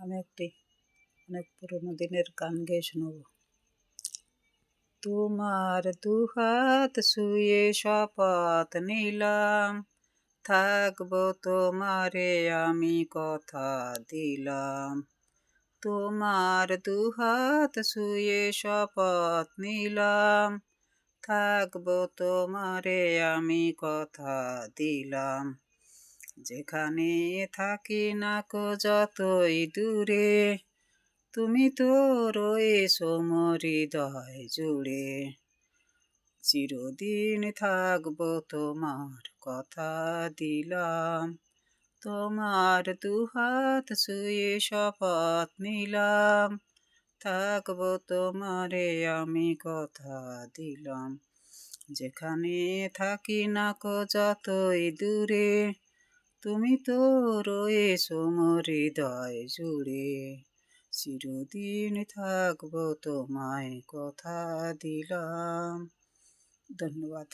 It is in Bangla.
আমি একটি অনেক পুরোনো দিনের গান গেয়ে শোনাব। তোমার দুহাত শুয়ে শপথ নিলাম, থাকবো তোমারে আমি কথা দিলাম। তোমার দুহাত শুয়ে শপথ নিলাম, থাকবো তোমারে আমি কথা দিলাম। যেখানে থাকি না কো যতই দূরে, তুমি তো রয়েছো মোর হৃদয় জুড়ে। চিরদিন থাকবো তোমার কথা দিলাম, তোমার দুহাত শুয়ে শপথ নিলাম, থাকবো তোমারে আমি কথা দিলাম। যেখানে থাকি না কো যতই দূরে, তুমি তো রয়েছো মোর হৃদয় জুড়ে। চিরদিন থাকবো তোমায় কথা দিলাম। ধন্যবাদ।